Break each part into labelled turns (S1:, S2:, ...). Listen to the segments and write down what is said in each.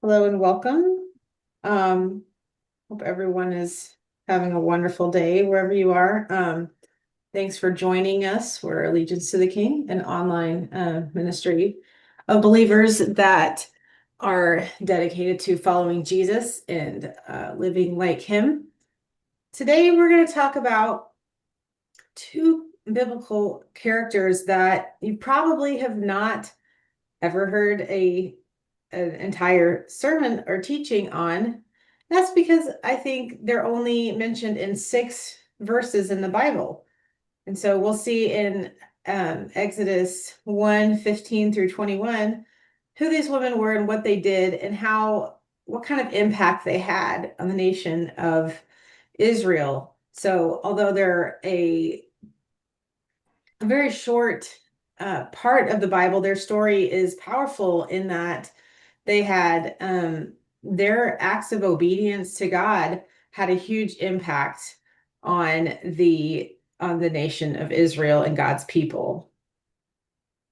S1: Hello and welcome. Um, Hope everyone is having a wonderful day wherever you are. Thanks for joining us. We're Allegiance to the King, an online ministry of believers that are dedicated to following Jesus and living like him. Today, we're going to talk about two biblical characters that you probably have not ever heard an entire sermon or teaching on. That's because I think they're only mentioned in 6 verses in the Bible. And so we'll see in Exodus 1:15 through 21 who these women were and what they did and what kind of impact they had on the nation of Israel. So although they're a very short part of the Bible, their story is powerful in that they had their acts of obedience to God had a huge impact on the nation of Israel and God's people.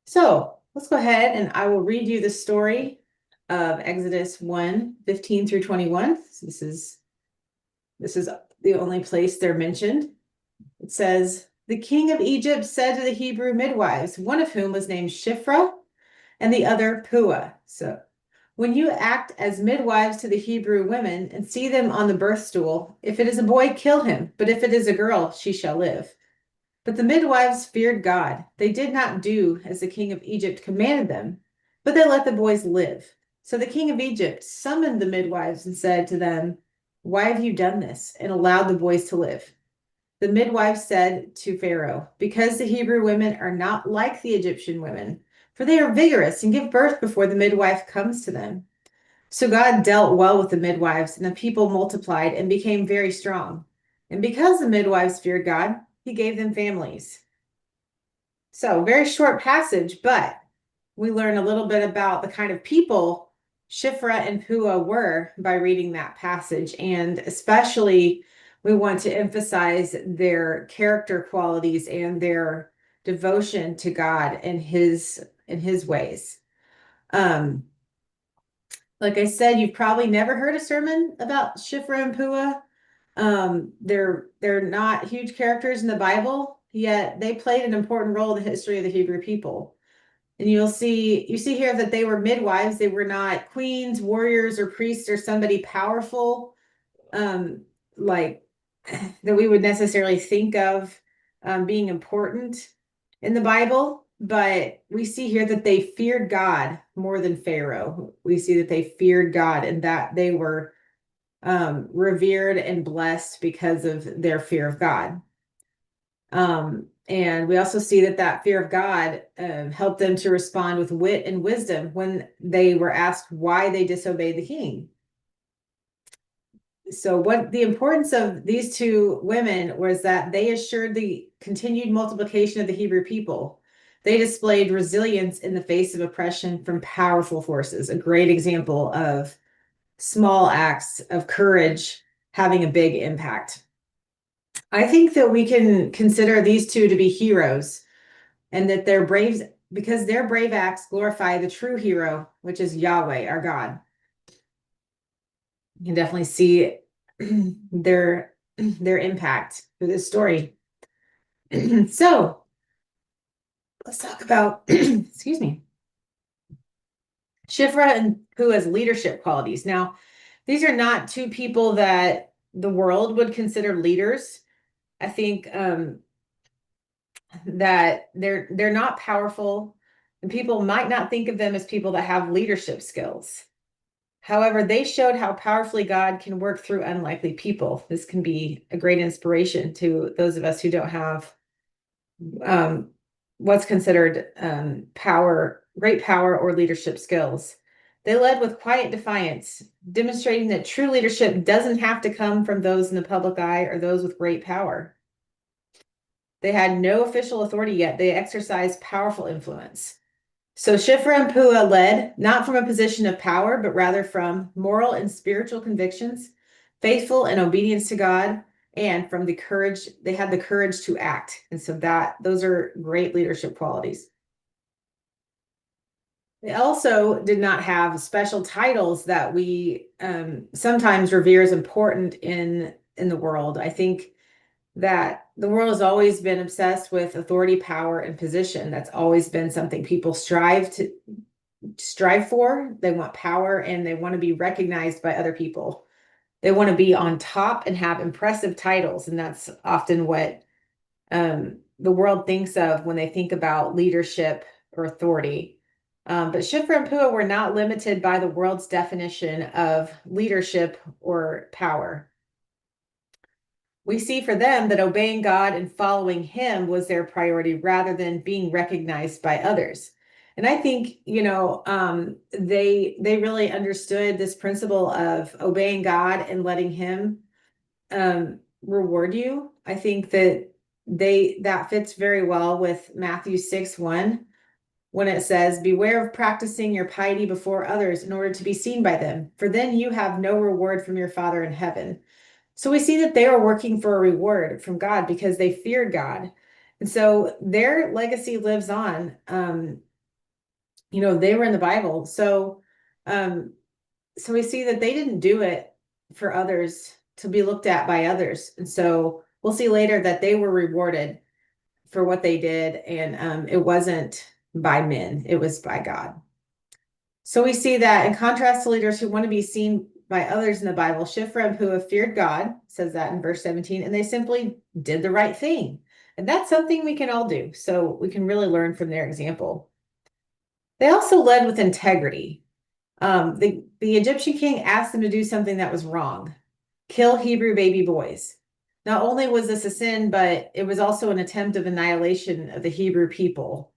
S1: So let's go ahead and I will read you the story of Exodus 1:15 through 21. So this is the only place they're mentioned. It says, the king of Egypt said to the Hebrew midwives, one of whom was named Shiphrah and the other Puah. So when you act as midwives to the Hebrew women and see them on the birth stool, if it is a boy, kill him, but if it is a girl, she shall live. But the midwives feared God. They did not do as the king of Egypt commanded them, but they let the boys live. So the king of Egypt summoned the midwives and said to them, why have you done this and allowed the boys to live? The midwives said to Pharaoh, because the Hebrew women are not like the Egyptian women, for they are vigorous and give birth before the midwife comes to them. So God dealt well with the midwives, and the people multiplied and became very strong. And because the midwives feared God, he gave them families. So, very short passage, but we learn a little bit about the kind of people Shiphrah and Puah were by reading that passage. And especially, we want to emphasize their character qualities and their devotion to God and his ways. Um, like I said, you've probably never heard a sermon about Shiphrah and Puah. They're not huge characters in the Bible, yet they played an important role in the history of the Hebrew people. And you see here that they were midwives. They were not queens, warriors, or priests, or somebody powerful, like that we would necessarily think of being important in the Bible. But we see here that they feared God more than Pharaoh. We see that they feared God and that they were revered and blessed because of their fear of God. And we also see that fear of God helped them to respond with wit and wisdom when they were asked why they disobeyed the king. So what the importance of these two women was that they assured the continued multiplication of the Hebrew people. They displayed resilience in the face of oppression from powerful forces, a great example of small acts of courage having a big impact. I think that we can consider these two to be heroes and that their brave because their brave acts glorify the true hero, which is Yahweh, our God. You can definitely see their impact through this story. So let's talk about excuse me, Shiphrah and Puah's leadership qualities. Now, these are not two people that the world would consider leaders. I think that they're not powerful, and people might not think of them as people that have leadership skills. However, they showed how powerfully God can work through unlikely people. This can be a great inspiration to those of us who don't have um, what's considered great power or leadership skills. They led with quiet defiance, demonstrating that true leadership doesn't have to come from those in the public eye or those with great power. They had no official authority yet. They exercised powerful influence. So Shiphrah and Puah led not from a position of power, but rather from moral and spiritual convictions, faithful and obedience to God, and from the courage, they had the courage to act. And so those are great leadership qualities. They also did not have special titles that we sometimes revere as important in the world. I think that the world has always been obsessed with authority, power, and position. That's always been something people strive for. They want power and they want to be recognized by other people. They want to be on top and have impressive titles, and that's often what the world thinks of when they think about leadership or authority. But Shiphrah and Puah were not limited by the world's definition of leadership or power. We see for them that obeying God and following Him was their priority rather than being recognized by others. And I think, they really understood this principle of obeying God and letting Him reward you. I think that fits very well with Matthew 6:1 when it says, "Beware of practicing your piety before others in order to be seen by them, for then you have no reward from your Father in heaven." So we see that they were working for a reward from God because they feared God. And so their legacy lives on. They were in the Bible. So we see that they didn't do it for others to be looked at by others. And so we'll see later that they were rewarded for what they did. And it wasn't by men, it was by God. So we see that in contrast to leaders who want to be seen by others in the Bible, Shiphrah and Puah feared God, says that in verse 17, and they simply did the right thing. And that's something we can all do. So we can really learn from their example. They also led with integrity. The Egyptian king asked them to do something that was wrong, kill Hebrew baby boys. Not only was this a sin, but it was also an attempt of annihilation of the Hebrew people.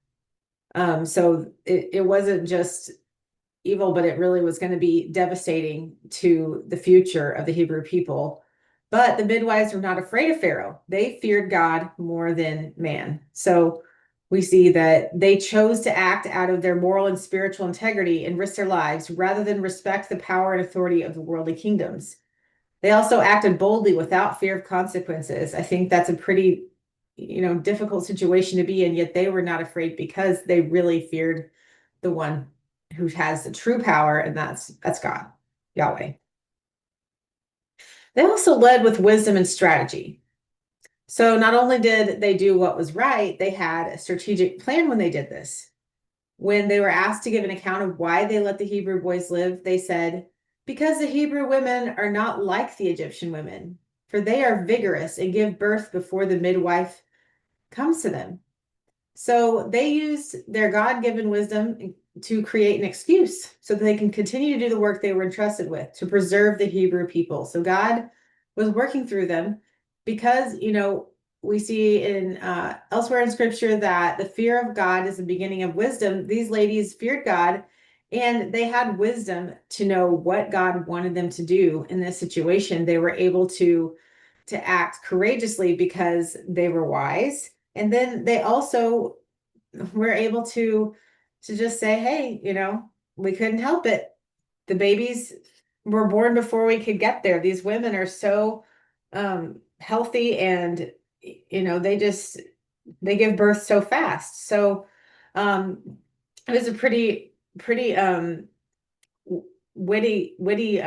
S1: So it wasn't just evil, but it really was going to be devastating to the future of the Hebrew people. But the midwives were not afraid of Pharaoh. They feared God more than man. So we see that they chose to act out of their moral and spiritual integrity and risk their lives rather than respect the power and authority of the worldly kingdoms. They also acted boldly without fear of consequences. I think that's a pretty, difficult situation to be in, yet they were not afraid because they really feared the one who has the true power, and that's God, Yahweh. They also led with wisdom and strategy. So not only did they do what was right, they had a strategic plan when they did this. When they were asked to give an account of why they let the Hebrew boys live, they said, "Because the Hebrew women are not like the Egyptian women, for they are vigorous and give birth before the midwife comes to them." So they used their God-given wisdom to create an excuse so that they can continue to do the work they were entrusted with to preserve the Hebrew people. So God was working through them because, we see in elsewhere in scripture that the fear of God is the beginning of wisdom. These ladies feared God and they had wisdom to know what God wanted them to do in this situation. They were able to act courageously because they were wise. And then they also were able to just say, hey, we couldn't help it. The babies were born before we could get there. These women are so healthy and they give birth so fast. So it was a pretty witty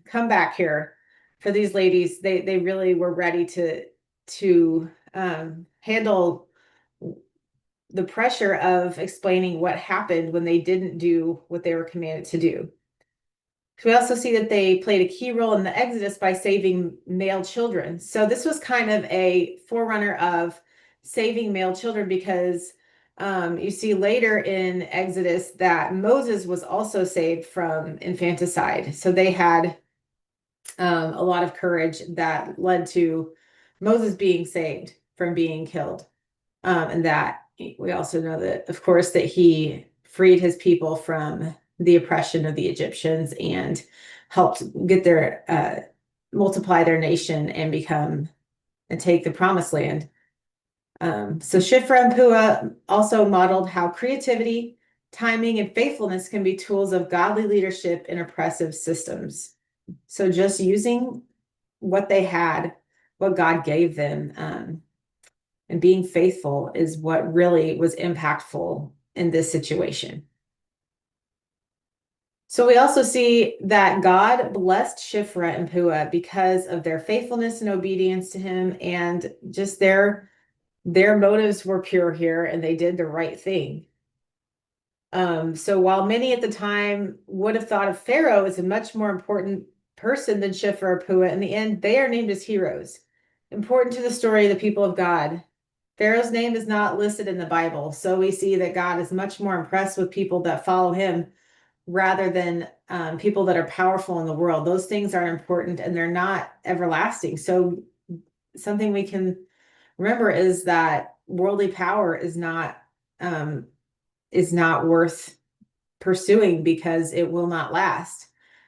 S1: comeback here for these ladies. They really were ready to handle the pressure of explaining what happened when they didn't do what they were commanded to do. We also see that they played a key role in the Exodus by saving male children. So this was kind of a forerunner of saving male children because you see later in Exodus that Moses was also saved from infanticide. So they had a lot of courage that led to Moses being saved from being killed. And that we also know that, of course, that he freed his people from the oppression of the Egyptians and helped get multiply their nation and take the promised land. So Shiphrah and Puah also modeled how creativity, timing, and faithfulness can be tools of godly leadership in oppressive systems. So just using what they had, what God gave them, and being faithful is what really was impactful in this situation. So we also see that God blessed Shiphrah and Puah because of their faithfulness and obedience to him, and just their motives were pure here and they did the right thing. So while many at the time would have thought of Pharaoh as a much more important person than Shiphrah or Puah, in the end, they are named as heroes, important to the story of the people of God. Pharaoh's name is not listed in the Bible, so we see that God is much more impressed with people that follow him rather than people that are powerful in the world. Those things are important and they're not everlasting. So something we can remember is that worldly power is not worth pursuing because it will not last.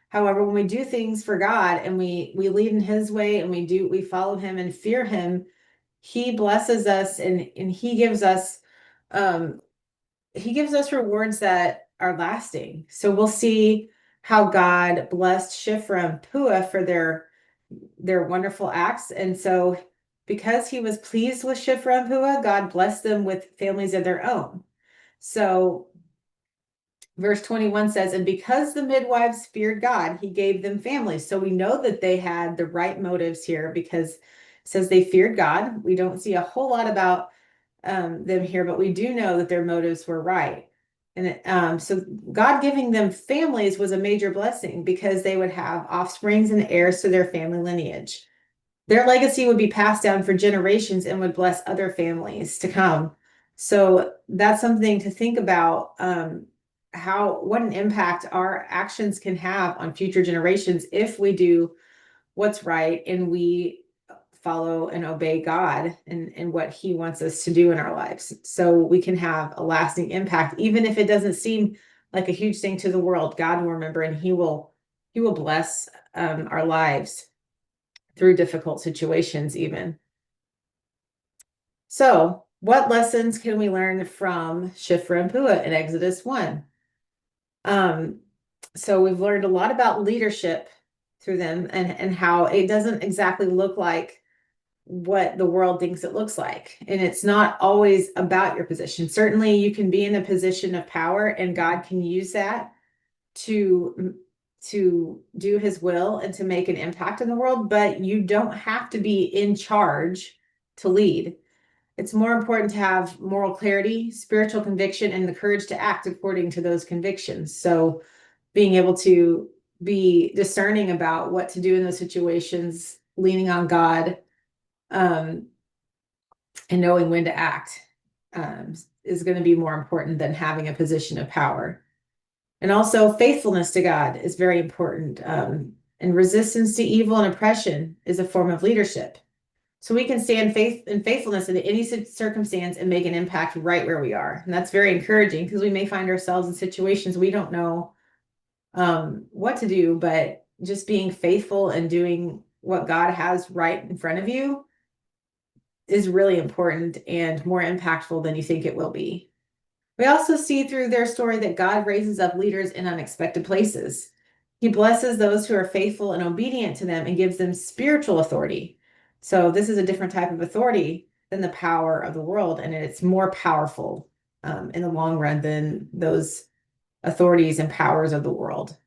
S1: However, when we do things for God and we lead in his way and we follow him and fear him, he blesses us and um he gives us rewards that are lasting. So we'll see how God blessed Shiphrah and Puah for their wonderful acts. And so because he was pleased with Shiphrah and Puah, God blessed them with families of their own. So verse 21 says, and because the midwives feared God, he gave them families. So we know that they had the right motives here because it says they feared God. We don't see a whole lot about them here, but we do know that their motives were right. And so God giving them families was a major blessing because they would have offsprings and heirs to their family lineage. Their legacy would be passed down for generations and would bless other families to come. So that's something to think about, what an impact our actions can have on future generations if we do what's right and we follow and obey God and what he wants us to do in our lives. So we can have a lasting impact, even if it doesn't seem like a huge thing to the world. God will remember and he will bless our lives through difficult situations even. So what lessons can we learn from Shiphrah and Puah in Exodus 1? So we've learned a lot about leadership through them and how it doesn't exactly look like what the world thinks it looks like. And it's not always about your position. Certainly you can be in a position of power and God can use that to do his will and to make an impact in the world, but you don't have to be in charge to lead. It's more important to have moral clarity, spiritual conviction, and the courage to act according to those convictions. So being able to be discerning about what to do in those situations, leaning on God, and knowing when to act is going to be more important than having a position of power. And also faithfulness to God is very important. And resistance to evil and oppression is a form of leadership. So we can stand faith and faithfulness in any circumstance and make an impact right where we are. And that's very encouraging because we may find ourselves in situations we don't know what to do, but just being faithful and doing what God has right in front of you is really important and more impactful than you think it will be. We also see through their story that God raises up leaders in unexpected places. He blesses those who are faithful and obedient to them and gives them spiritual authority. So this is a different type of authority than the power of the world, and it's more powerful in the long run than those authorities and powers of the world.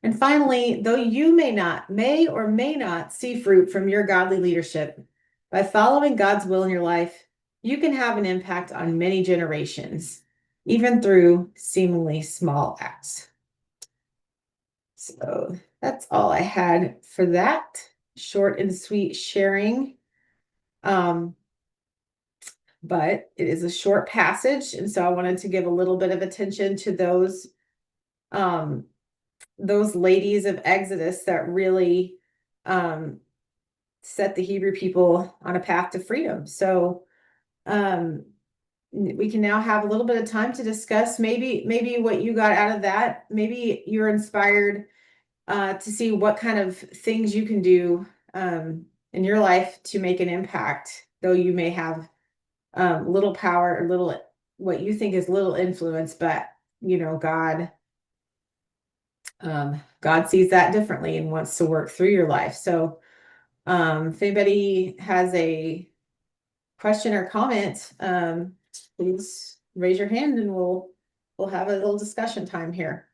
S1: And finally, though you may or may not see fruit from your godly leadership, by following God's will in your life, you can have an impact on many generations, even through seemingly small acts. So that's all I had for that short and sweet sharing. But it is a short passage, and so I wanted to give a little bit of attention to those ladies of Exodus that really set the Hebrew people on a path to freedom. So we can now have a little bit of time to discuss maybe what you got out of that. Maybe you're inspired to see what kind of things you can do in your life to make an impact, though you may have little power or little what you think is little influence, but God sees that differently and wants to work through your life. So if anybody has a question or comment, please raise your hand and we'll have a little discussion time here.